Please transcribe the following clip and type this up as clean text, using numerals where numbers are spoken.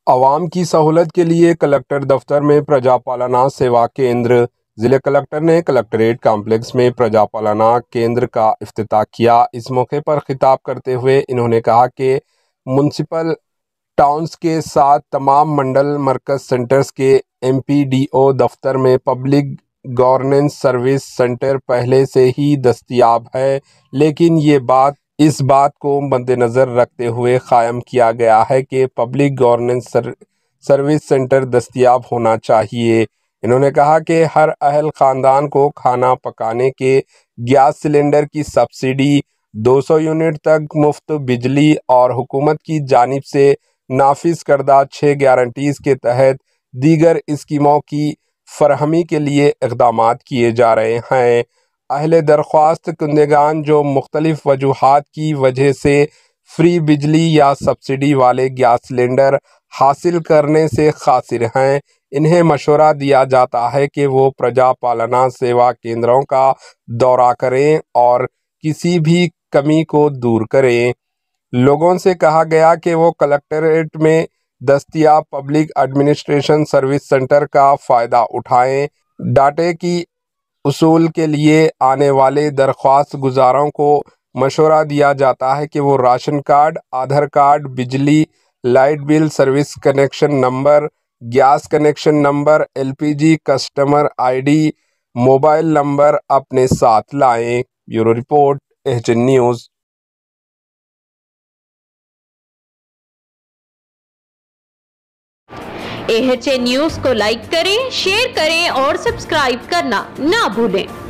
عوام کی سہولت کے لیے کلکٹر دفتر میں پرجا پالنا سیوا کیندر۔ ضلع کلکٹر نے کلکٹریٹ کمپلیکس میں پرجا پالنا کیندر کا افتتاح کیا۔ اس موقع پر خطاب کرتے ہوئے انہوں نے کہا کہ میونسپل ٹاؤنز کے ساتھ تمام منڈل مرکز سینٹرز کے MPDO دفتر میں پبلک گورننس سروس سینٹر پہلے سے ہی دستیاب ہے، لیکن اس بات کو مد نظر رکھتے ہوئے قائم کیا گیا ہے کہ پبلک گورننس سروس سینٹر دستیاب ہونا چاہیے۔ انہوں نے کہا کہ ہر اہل خاندان کو کھانا پکانے کے گیس سلنڈر کی سبسڈی، 200 یونٹ تک مفت بجلی اور حکومت کی جانب سے نافذ کردہ 6 گارنٹیز کے تحت دیگر اسکیموں کی فراہمی کے لیے اقدامات کیے جا رہے ہیں۔ اہل درخواست کنندگان جو مختلف وجوہات کی وجہ سے فری بجلی یا سبسڈی والے گیس سلنڈر حاصل کرنے سے قاصر ہیں، انہیں مشورہ دیا جاتا ہے کہ وہ پرجا پالنا سیوا کیندروں کا دورہ کریں اور کسی بھی کمی کو دور کریں۔ لوگوں سے کہا گیا کہ وہ کلکٹریٹ میں دستیاب پبلک ایڈمنسٹریشن سروس سینٹر کا فائدہ اٹھائیں۔ ڈاٹے کی حصول کے لیے آنے والے درخواست گزاروں کو مشورہ دیا جاتا ہے کہ وہ راشن کارڈ، آدھار کارڈ، بجلی light bill service connection number, gas connection number, LPG customer ID، mobile number اپنے ساتھ لائیں۔ Bureau report, HN news. AHN news کو لائک کریں، شیئر کریں اور سبسکرائب کرنا نہ بھولیں۔